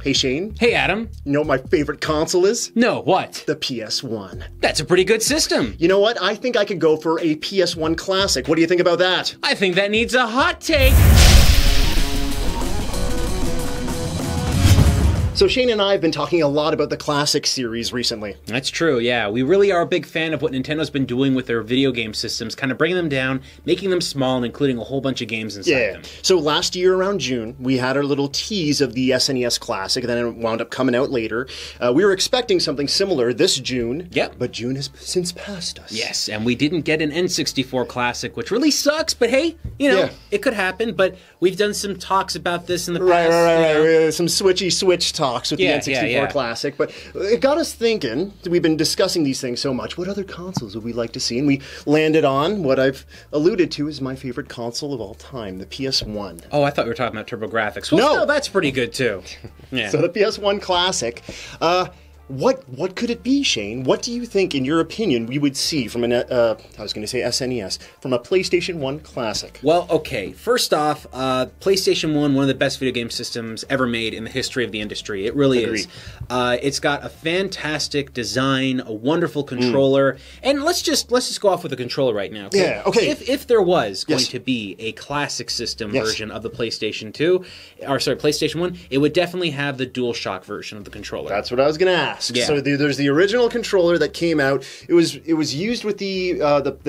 Hey Shane, Hey Adam. you know what my favorite console is? No, what? The PS1. That's a pretty good system. You know what? I think I could go for a PS1 Classic. What do you think about that? I think that needs a hot take. So Shane and I have been talking a lot about the Classic series recently. That's true, yeah. We really are a big fan of what Nintendo's been doing with their video game systems, kind of bringing them down, making them small, and including a whole bunch of games inside them. So last year around June, we had our little tease of the SNES Classic, and then it wound up coming out later. We were expecting something similar this June, Yep. but June has since passed us. Yes, and we didn't get an N64 Classic, which really sucks, but hey, you know, Yeah. it could happen, but we've done some talks about this in the past. Right. Some switchy switch talks with Yeah, the N64 yeah. Classic, but it got us thinking. We've been discussing these things so much. What other consoles would we like to see? And we landed on what I've alluded to as my favorite console of all time, the PS1. Oh, I thought we were talking about TurboGrafx. Well, No. still, that's pretty good too. Yeah. So the PS1 Classic. What could it be, Shane? What do you think, in your opinion, we would see from an I was going to say SNES, from a PlayStation 1 Classic? Well, okay. First off, PlayStation 1, one of the best video game systems ever made in the history of the industry. It really is. It's got a fantastic design, a wonderful controller, and let's just go off with the controller right now. Yeah, okay. If there was going Yes. to be a classic system Yes. version of the PlayStation 2, or sorry, PlayStation 1, it would definitely have the DualShock version of the controller. That's what I was going to ask. Yeah. So there's the original controller that came out. It was used with the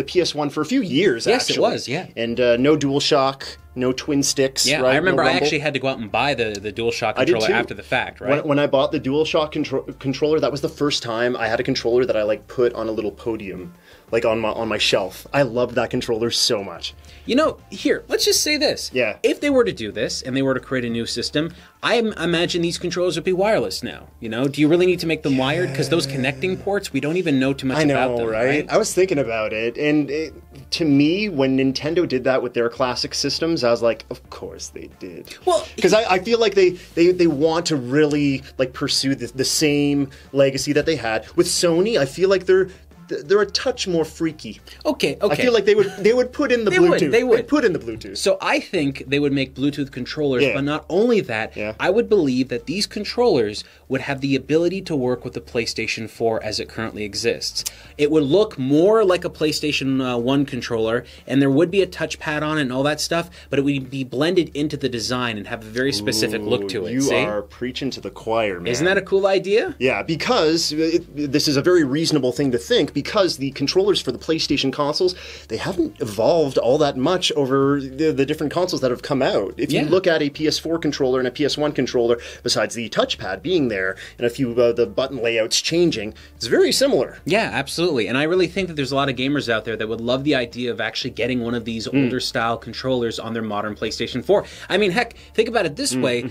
PS1 for a few years. Yes, it actually. was, yeah. And no DualShock, no twin sticks. Yeah, right? I remember No I rumble. actually had to go out and buy the DualShock I did controller too. after the fact, right? When I bought the DualShock controller, that was the first time I had a controller that I put on a little podium, on my shelf. I loved that controller so much. You know, here, let's just say this. Yeah. If they were to do this and they were to create a new system, I imagine these controllers would be wireless now. You know, do you really need to make them wired? Because those connecting ports, we don't even know too much about them, right? I was thinking about it, and to me, when Nintendo did that with their classic systems, I was like, of course they did. Well, because I feel like they want to really pursue the same legacy that they had with Sony. I feel like they're a touch more freaky. Okay. I feel like they would put in the Bluetooth. They would They'd put in the Bluetooth. So I think they would make Bluetooth controllers, Yeah. but not only that, Yeah. I would believe that these controllers would have the ability to work with the PlayStation 4 as it currently exists. It would look more like a PlayStation 1 controller, and there would be a touchpad on it and all that stuff, but it would be blended into the design and have a very specific look to it. You see? are preaching to the choir, man. Isn't that a cool idea? Yeah, because this is a very reasonable thing to think, because the controllers for the PlayStation consoles, they haven't evolved all that much over the different consoles that have come out. If you Yeah. look at a PS4 controller and a PS1 controller, besides the touchpad being there and a few of the button layouts changing, it's very similar. Yeah, absolutely. And I really think that there's a lot of gamers out there that would love the idea of actually getting one of these older style controllers on their modern PlayStation 4. I mean, heck, think about it this way,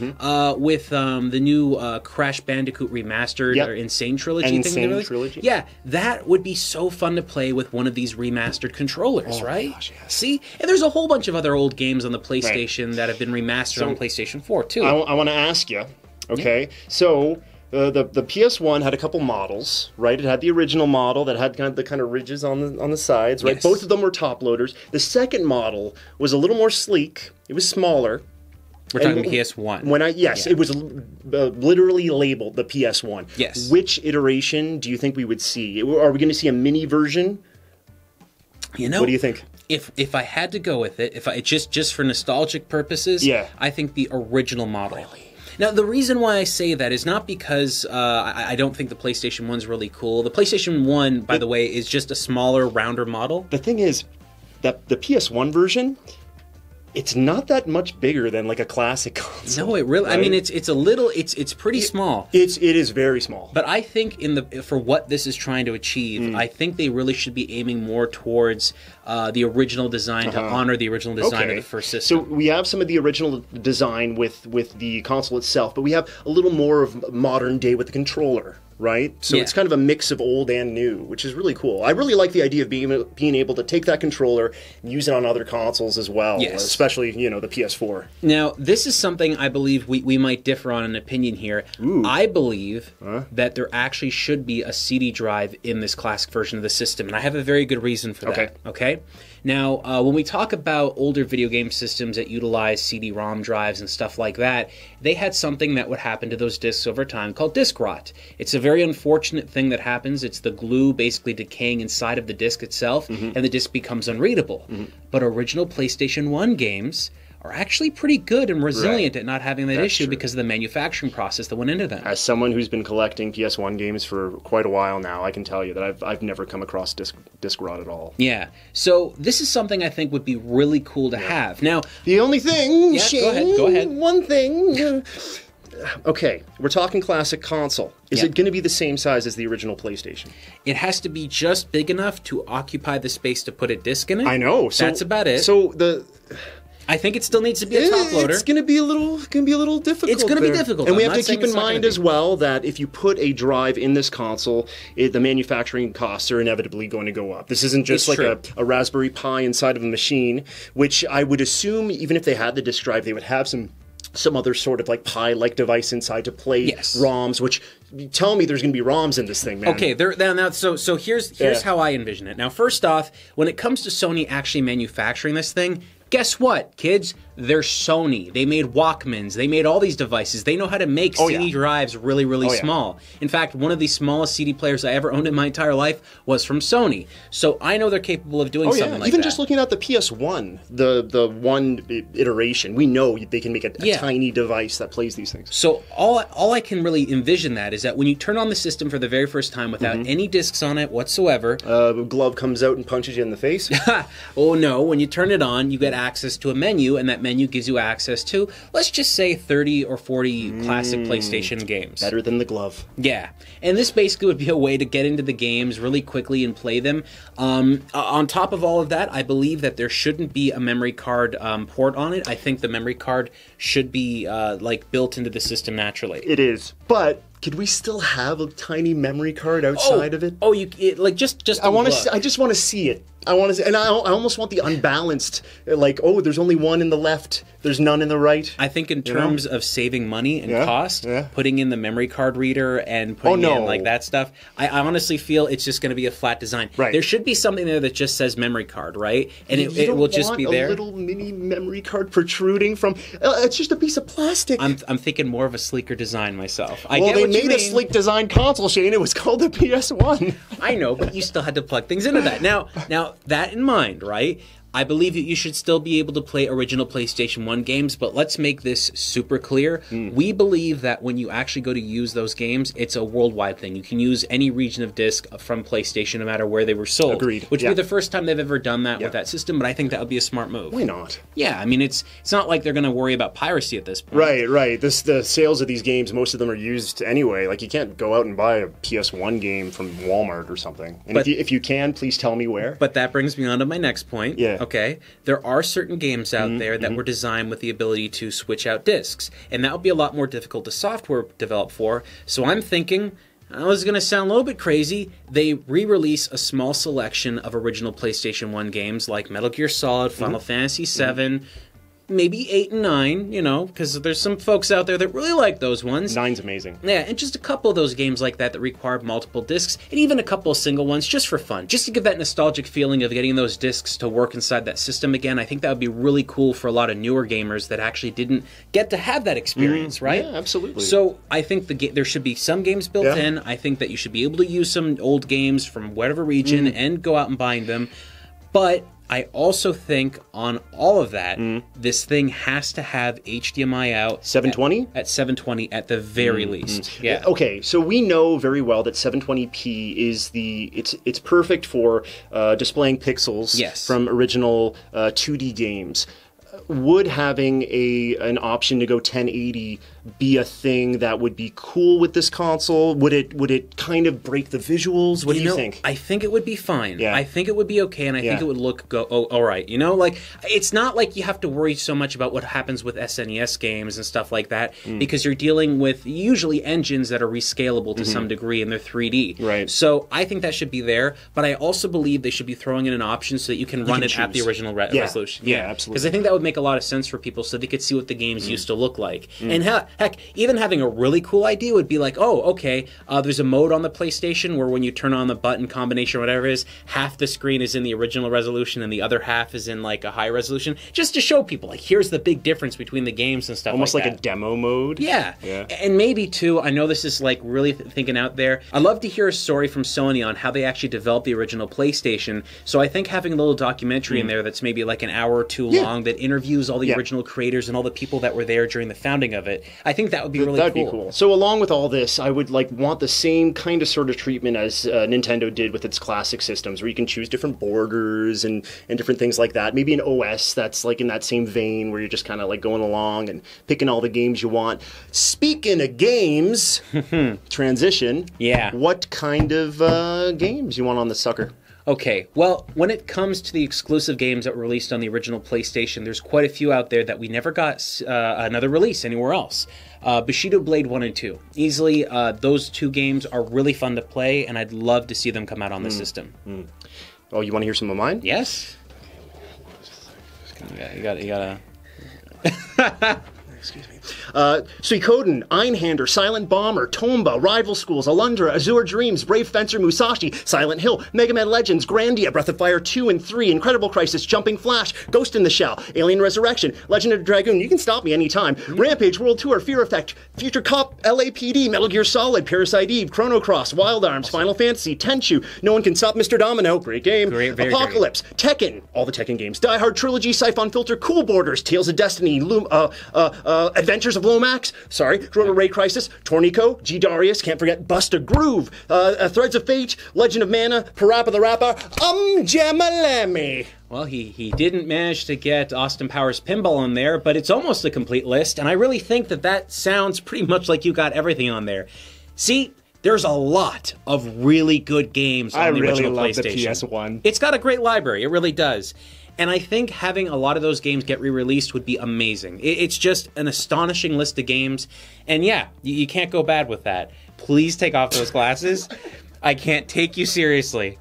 with the new Crash Bandicoot Remastered Yep. or Insane Trilogy thing they Insane released. Trilogy. Yeah, that would be so fun to play with one of these remastered controllers, right? gosh, yes. See? And there's a whole bunch of other old games on the PlayStation that have been remastered on PlayStation 4 too. I want to ask you, okay? So the PS1 had a couple models, right? It had the original model that had the kind of ridges on the sides, right? Yes. Both of them were top loaders. The second model was a little more sleek. It was smaller. We're talking PS1. It was literally labeled the PS1. Yes. Which iteration do you think we would see? Are we going to see a mini version? You know, What do you think? If I had to go with it, if I just for nostalgic purposes, Yeah. I think the original model. Really? Now, the reason why I say that is not because I don't think the PlayStation 1's really cool. The PlayStation 1, by the way, is just a smaller, rounder model. The thing is that the PS1 version, it's not that much bigger than a classic console. No, it really. right? I mean, it's a little. It's pretty small. It is very small. But I think for what this is trying to achieve, I think they really should be aiming more towards the original design to honor the original design of the first system. So we have some of the original design with the console itself, but we have a little more of modern day with the controller, right? So Yeah. it's kind of a mix of old and new, which is really cool. I really like the idea of being able to take that controller and use it on other consoles as well, Yes. especially, the PS4. Now, this is something I believe we might differ on an opinion here. Ooh. I believe that there actually should be a CD drive in this classic version of the system, and I have a very good reason for that. Okay? Now, when we talk about older video game systems that utilize CD-ROM drives and stuff like that, they had something that would happen to those discs over time called disk rot. It's a very unfortunate thing that happens. It's the glue basically decaying inside of the disc itself, and the disc becomes unreadable. But original PlayStation 1 games are actually pretty good and resilient at not having that issue because of the manufacturing process that went into them. As someone who's been collecting PS1 games for quite a while now, I can tell you that I've never come across disc rot at all. Yeah. So this is something I think would be really cool to have. Now, the only thing, Shane, go ahead. One thing. Okay, we're talking classic console. Is it going to be the same size as the original PlayStation? It has to be just big enough to occupy the space to put a disc in it. I know. That's about it. So I think it still needs to be a top loader. It's going to be a little difficult. It's going to be difficult. And we have to keep in mind as well that if you put a drive in this console, the manufacturing costs are inevitably going to go up. This isn't just like a Raspberry Pi inside of a machine, which I would assume even if they had the disk drive, they would have some other sort of like Pi-like device inside to play ROMs, which tell me there's going to be ROMs in this thing, man. Okay, so here's how I envision it. Now, first off, when it comes to Sony actually manufacturing this thing, guess what, kids? They're Sony. They made Walkmans. They made all these devices. They know how to make CD drives really, really small. In fact, one of the smallest CD players I ever owned in my entire life was from Sony. So I know they're capable of doing something like that. Even just looking at the PS1, the one iteration, we know they can make a tiny device that plays these things. So all I can really envision that is that when you turn on the system for the very first time without any discs on it whatsoever, a glove comes out and punches you in the face. Oh no! When you turn it on, you get access to a menu, and that menu gives you access to, let's just say, 30 or 40 classic PlayStation games. Better than the glove. Yeah. And this basically would be a way to get into the games really quickly and play them. On top of all of that, I believe that there shouldn't be a memory card port on it. I think the memory card should be built into the system naturally. It is. But could we still have a tiny memory card outside of it? Oh, just I just want to see it. I want to see, and I almost want the unbalanced, there's only one in the left, there's none in the right. I think in terms of saving money and cost, putting in the memory card reader and putting in that stuff, I honestly feel it's just going to be a flat design. Right. There should be something there that just says memory card, right? And it will just be there. A little mini memory card protruding from. It's just a piece of plastic. I'm thinking more of a sleeker design myself. They made a sleek design console, Shane. It was called the PS1. I know, but you still had to plug things into that. Now, that in mind, right? I believe that you should still be able to play original PlayStation 1 games, but let's make this super clear. We believe that when you actually go to use those games, it's a worldwide thing. You can use any region of disc from PlayStation no matter where they were sold. Agreed. Which would be the first time they've ever done that with that system, but I think that would be a smart move. Why not? Yeah, I mean, it's not like they're going to worry about piracy at this point. Right. The sales of these games, most of them are used anyway. Like, you can't go out and buy a PS1 game from Walmart or something. And if you can, please tell me where. But that brings me on to my next point. Yeah. Okay. There are certain games out there that were designed with the ability to switch out discs, and that would be a lot more difficult to software develop for. So I'm thinking, this is going to sound a little bit crazy, they re-release a small selection of original PlayStation 1 games like Metal Gear Solid, Final Fantasy VII, maybe 8 and 9, because there's some folks out there that really like those ones. 9's amazing. Yeah, and just a couple of those games like that require multiple discs, and even a couple of single ones just for fun. Just to give that nostalgic feeling of getting those discs to work inside that system again. I think that would be really cool for a lot of newer gamers that actually didn't get to have that experience, right? Yeah, absolutely. So I think there should be some games built in. I think that you should be able to use some old games from whatever region and go out and bind them. But I also think on all of that, this thing has to have HDMI out 720 at 720 at the very least. Yeah. Okay, so we know very well that 720p is it's perfect for displaying pixels from original 2D games. Would having an option to go 1080 be a thing that would be cool with this console? Would it kind of break the visuals? What do you think? I think it would be fine. Yeah. I think it would be okay, and I think it would all right. It's not like you have to worry so much about what happens with SNES games and stuff like that, because you're dealing with usually engines that are rescalable to some degree, and they're 3D. Right. So I think that should be there, but I also believe they should be throwing in an option so that you can run it at the original resolution. Yeah, absolutely. Because I think that would make a lot of sense for people so they could see what the games used to look like. And Heck, even having a really cool idea would be like, oh, okay, there's a mode on the PlayStation where when you turn on the button combination or whatever it is, half the screen is in the original resolution and the other half is in like a high resolution, just to show people, like, here's the big difference between the games and stuff almost like that. A demo mode. Yeah. And maybe, too, I know this is like really thinking out there, I'd love to hear a story from Sony on how they actually developed the original PlayStation. So I think having a little documentary in there that's maybe like an hour or two long that interviews all the original creators and all the people that were there during the founding of it, I think that would be really cool. That'd be cool. So along with all this, I would like want the same kind of sort of treatment as Nintendo did with its classic systems, where you can choose different borders and different things like that. Maybe an OS that's like in that same vein where you're just kind of like going along and picking all the games you want. Speaking of games, transition. Yeah. What kind of games you want on the sucker? Okay, well, when it comes to the exclusive games that were released on the original PlayStation, there's quite a few out there that we never got another release anywhere else. Bushido Blade 1 and 2. Easily, those two games are really fun to play, and I'd love to see them come out on the system. Oh, you want to hear some of mine? Yes. You gotta... Excuse me. Suikoden, Einhander, Silent Bomber, Tomba, Rival Schools, Alundra, Azure Dreams, Brave Fencer, Musashi, Silent Hill, Mega Man Legends, Grandia, Breath of Fire 2 and 3, Incredible Crisis, Jumping Flash, Ghost in the Shell, Alien Resurrection, Legend of the Dragoon, you can stop me anytime, Rampage, World Tour, Fear Effect, Future Cop, LAPD, Metal Gear Solid, Parasite Eve, Chrono Cross, Wild Arms, Final Fantasy, Tenchu, No One Can Stop Mr. Domino, great game, Apocalypse, Tekken, all the Tekken games, Die Hard Trilogy, Siphon Filter, Cool Borders, Tales of Destiny, Adventures of Lomax, Ray Crisis, Tornico, G Darius, can't forget Busta Groove, Threads of Fate, Legend of Mana, Parappa the Rapper, Jamalami. Well, he didn't manage to get Austin Powers Pinball on there, but it's almost a complete list, and I really think that sounds pretty much like you got everything on there. See, there's a lot of really good games on the original PlayStation. I really love the PS1. It's got a great library, it really does. And I think having a lot of those games get re-released would be amazing. It's just an astonishing list of games. And yeah, you can't go bad with that. Please take off those glasses. I can't take you seriously.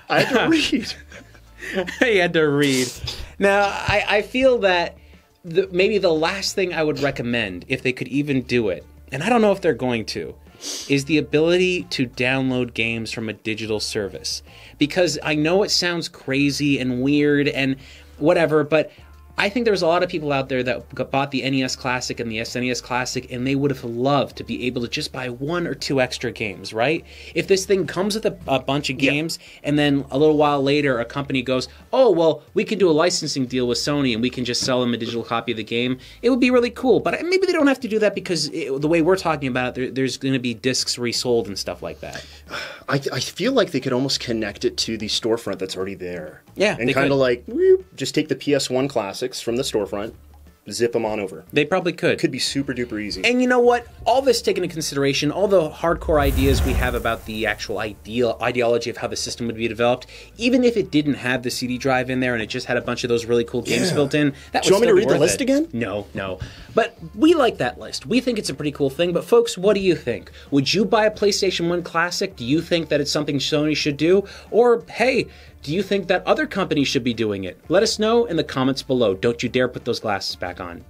I had to read. I had to read. Now, I feel that maybe the last thing I would recommend, if they could even do it, and I don't know if they're going to, is the ability to download games from a digital service. Because I know it sounds crazy and weird and whatever, but I think there's a lot of people out there that bought the NES Classic and the SNES Classic, and they would have loved to be able to just buy one or two extra games, right? If this thing comes with a bunch of games, and then a little while later a company goes, oh, well, we can do a licensing deal with Sony and we can just sell them a digital copy of the game, it would be really cool. But maybe they don't have to do that because the way we're talking about it, there's going to be discs resold and stuff like that. I feel like they could almost connect it to the storefront that's already there. Yeah, and kind of like, whoop, just take the PS1 classics from the storefront, zip them on over. They probably could. Could be super duper easy. And you know what? All this taken into consideration, all the hardcore ideas we have about the actual ideology of how the system would be developed, even if it didn't have the CD drive in there and it just had a bunch of those really cool games built in, that would still be worth it. Do you want me to read the list again? No. But we like that list. We think it's a pretty cool thing. But folks, what do you think? Would you buy a PlayStation 1 Classic? Do you think that it's something Sony should do? Or, hey, do you think that other companies should be doing it? Let us know in the comments below. Don't you dare put those glasses back on.